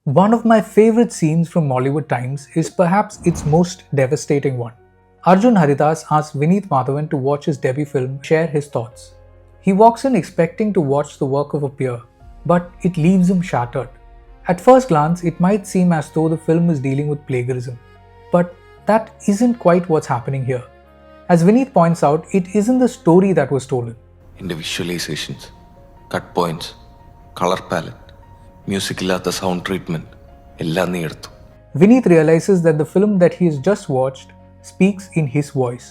One of my favorite scenes from Mollywood Times is perhaps its most devastating one. Arjun asks Vineeth Madhavan to watch his debut film, share his thoughts. He walks in expecting to watch the work of a peer, but it leaves him shattered. At first glance, it might seem as though the film is dealing with plagiarism, but that isn't quite what's happening here. As Vineeth points out, it isn't the story that was stolen. In the visualizations, cut points, color palette, music illata sound treatment, എല്ലാം നീ എടുത്തു. Vineeth realizes that the film that he has just watched speaks in his voice.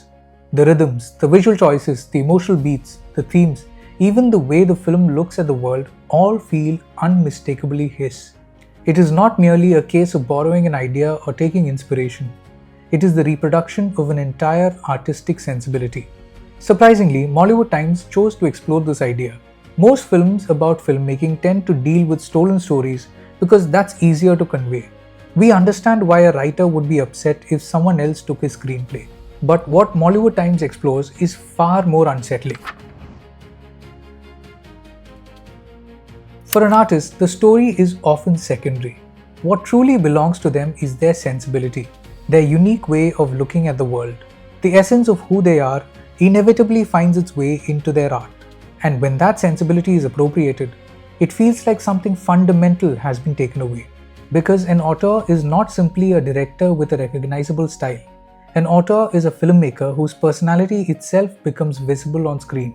The rhythms, the visual choices, the emotional beats, the themes, even the way the film looks at the world all feel unmistakably his. It is not merely a case of borrowing an idea or taking inspiration. It is the reproduction of an entire artistic sensibility. Surprisingly, Mollywood Times chose to explore this idea. Most films about filmmaking tend to deal with stolen stories because that's easier to convey. We understand why a writer would be upset if someone else took his screenplay. But what Mollywood Times explores is far more unsettling. For an artist, the story is often secondary. What truly belongs to them is their sensibility, their unique way of looking at the world. The essence of who they are inevitably finds its way into their art. And when that sensibility is appropriated, it feels like something fundamental has been taken away. Because an auteur is not simply a director with a recognizable style. An auteur is a filmmaker whose personality itself becomes visible on screen.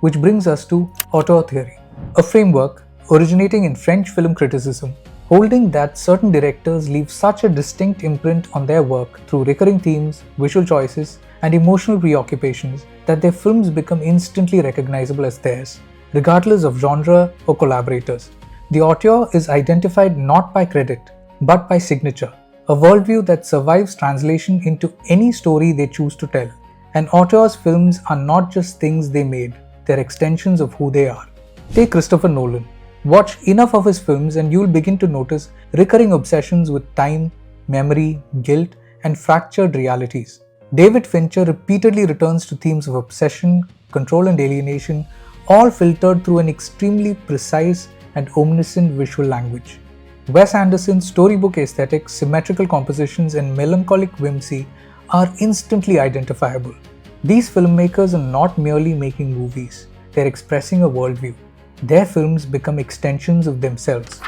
Which brings us to Auteur Theory, a framework originating in French film criticism, holding that certain directors leave such a distinct imprint on their work through recurring themes, visual choices, and emotional preoccupations that their films become instantly recognizable as theirs, regardless of genre or collaborators. The auteur is identified not by credit, but by signature, a worldview that survives translation into any story they choose to tell. An auteur's films are not just things they made, they're extensions of who they are. Take Christopher Nolan. Watch enough of his films and you'll begin to notice recurring obsessions with time, memory, guilt, and fractured realities. David Fincher repeatedly returns to themes of obsession, control and alienation, all filtered through an extremely precise and omniscient visual language. Wes Anderson's storybook aesthetic, symmetrical compositions, and melancholic whimsy are instantly identifiable. These filmmakers are not merely making movies, they're expressing a worldview. Their films become extensions of themselves.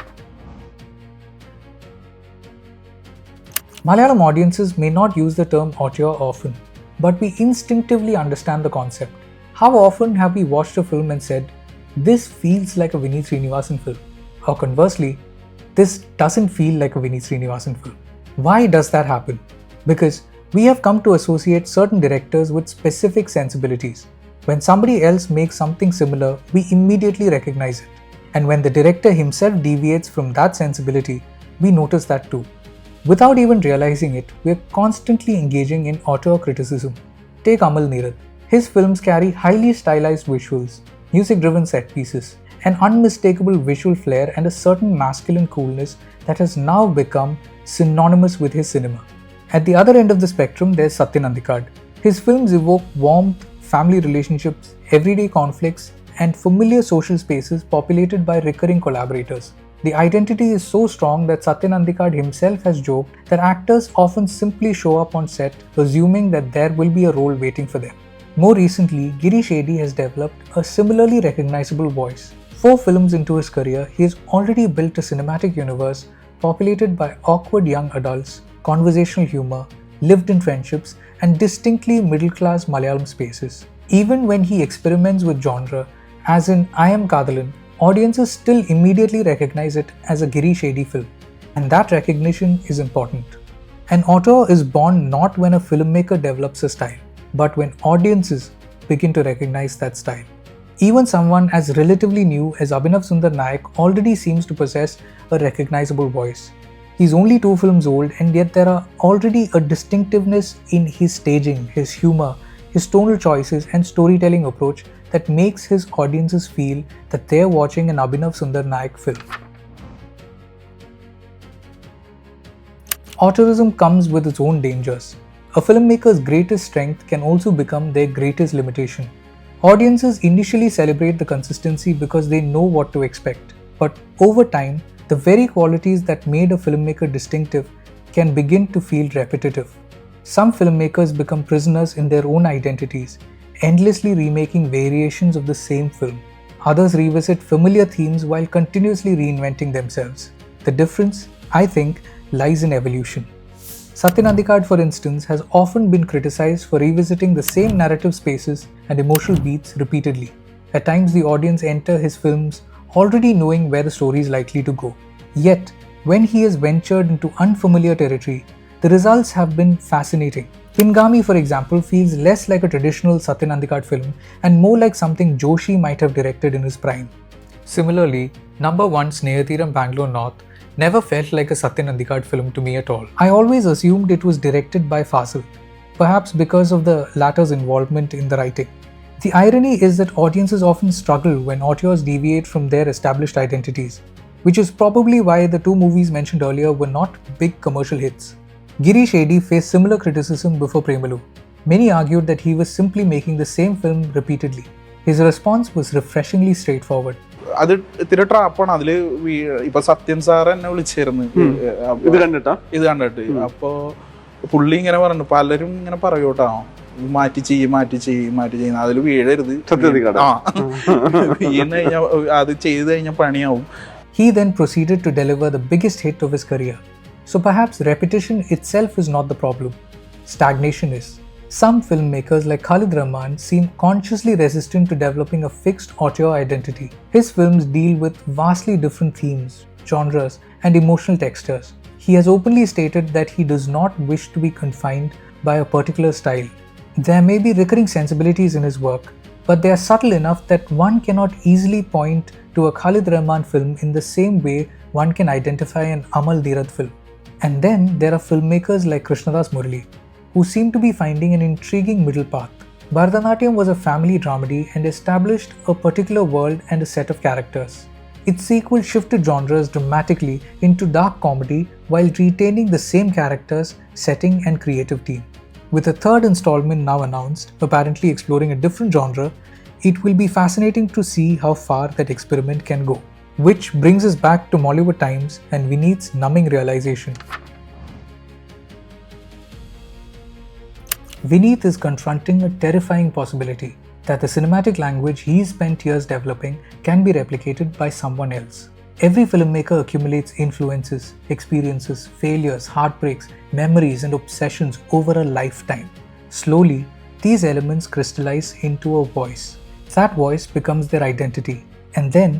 Malayalam audiences may not use the term auteur often, but we instinctively understand the concept. How often have we watched a film and said, "This feels like a Vineeth Srinivasan film," or conversely, "This doesn't feel like a Vineeth Srinivasan film"? Why does that happen? Because we have come to associate certain directors with specific sensibilities. When somebody else makes something similar, we immediately recognize it. And when the director himself deviates from that sensibility, we notice that too. Without even realizing it, we are constantly engaging in auteur criticism. Take Amal Neerad. His films carry highly stylized visuals, music-driven set pieces, an unmistakable visual flair and a certain masculine coolness that has now become synonymous with his cinema. At the other end of the spectrum, there's Satyan Andikad. His films evoke warmth, family relationships, everyday conflicts, and familiar social spaces populated by recurring collaborators. The identity is so strong that Satyan Andikad himself has joked that actors often simply show up on set assuming that there will be a role waiting for them. More recently, Girish Eddy has developed a similarly recognizable voice. 4 films into his career, he has already built a cinematic universe populated by awkward young adults, conversational humor, lived-in friendships, and distinctly middle-class Malayalam spaces. Even when he experiments with genre, as in I Am Kadalan, audiences still immediately recognize it as a Girish Eddy film, and that recognition is important. An auteur is born not when a filmmaker develops a style, but when audiences begin to recognize that style. Even someone as relatively new as Abhinav Sundar Nayak already seems to possess a recognizable voice. He's only 2 films old, and yet there are already a distinctiveness in his staging, his humor, his tonal choices and storytelling approach that makes his audiences feel that they're watching an Abhinav Sundar Nayak film. Auteurism comes with its own dangers. A filmmaker's greatest strength can also become their greatest limitation. Audiences initially celebrate the consistency because they know what to expect, but over time, The very qualities that made a filmmaker distinctive can begin to feel repetitive. Some filmmakers become prisoners in their own identities, endlessly remaking variations of the same film. Others revisit familiar themes while continuously reinventing themselves. The difference, I think, lies in evolution. Satya Nandikad, for instance, has often been criticized for revisiting the same narrative spaces and emotional beats repeatedly. At times, the audience enter his films already knowing where the story is likely to go. Yet, when he has ventured into unfamiliar territory, the results have been fascinating. Pingami, for example, feels less like a traditional Satya Nandikad film and more like something Joshi might have directed in his prime. Similarly, number 1 Snehathiram Bangalore North never felt like a Satya Nandikad film to me at all. I always assumed it was directed by Fasil, perhaps because of the latter's involvement in the writing. The irony is that audiences often struggle when auteurs deviate from their established identities, which is probably why the two movies mentioned earlier were not big commercial hits. Girish Eddy faced similar criticism before Premalu. Many argued that he was simply making the same film repeatedly. His response was refreshingly straightforward. അത് ഇത്തിരി ട്രാപ്പാണ്. അതില് ഇപ്പൊ Sathyan sir എന്നെ വിളിച്ചിരുന്നു ഇത് കണ്ടിട്ട്. അപ്പൊ പുള്ളി ഇങ്ങനെ പറഞ്ഞു, പലരും ഇങ്ങനെ പറയൂട്ടോ മാറ്റി ചെയ്യുന്ന അതിൽ വീഴരുത്, അത് ചെയ്ത് കഴിഞ്ഞാൽ പണിയാവും. He then proceeded to deliver the biggest hit of his career. So perhaps repetition itself is not the problem. Stagnation is. Some filmmakers like Khalid Rahman seem consciously resistant to developing a fixed auteur identity. His films deal with vastly different themes, genres, and emotional textures. He has openly stated that he does not wish to be confined by a particular style. There may be recurring sensibilities in his work, but they are subtle enough that one cannot easily point to a Khalid Rahman film in the same way one can identify an Amal Dheerath film. And then there are filmmakers like Krishnadas Murali, who seem to be finding an intriguing middle path. Bharatanatyam was a family dramedy and established a particular world and a set of characters. Its sequel shifted genres dramatically into dark comedy while retaining the same characters, setting and creative team. With a third installment now announced, apparently exploring a different genre, it will be fascinating to see how far that experiment can go. Which brings us back to Mollywood Times and Vineeth's numbing realization. Vineeth is confronting a terrifying possibility that the cinematic language he's spent years developing can be replicated by someone else. Every filmmaker accumulates influences, experiences, failures, heartbreaks, memories, and obsessions over a lifetime. Slowly, these elements crystallize into a voice. That voice becomes their identity. And then,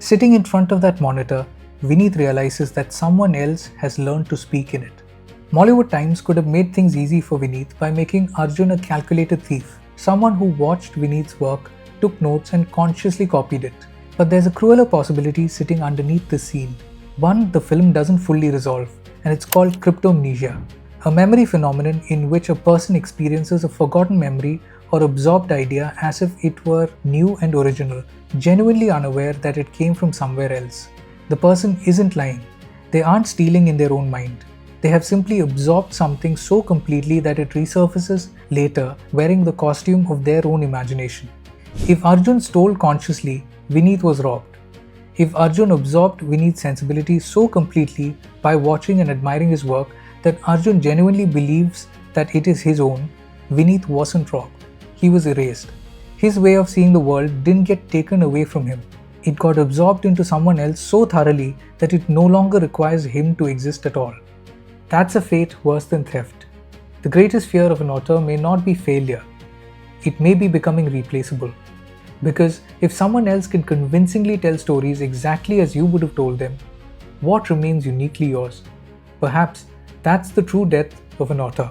sitting in front of that monitor, Vineeth realizes that someone else has learned to speak in it. Mollywood Times could have made things easy for Vineeth by making Arjun a calculated thief, someone who watched Vineeth's work, took notes and consciously copied it. But there's a crueler possibility sitting underneath this scene, one the film doesn't fully resolve, and it's called Cryptomnesia, a memory phenomenon in which a person experiences a forgotten memory or absorbed idea as if it were new and original, genuinely unaware that it came from somewhere else. The person isn't lying. They aren't stealing in their own mind. They have simply absorbed something so completely that it resurfaces later wearing the costume of their own imagination. If Arjun stole consciously, Vineeth was robbed. If Arjun absorbed Vineeth's sensibility so completely by watching and admiring his work that Arjun genuinely believes that it is his own, Vineeth wasn't robbed. He was erased. His way of seeing the world didn't get taken away from him. It got absorbed into someone else so thoroughly that it no longer requires him to exist at all. That's a fate worse than theft. The greatest fear of an author may not be failure. It may be becoming replaceable. Because if someone else can convincingly tell stories exactly as you would have told them, what remains uniquely yours? Perhaps that's the true death of an author.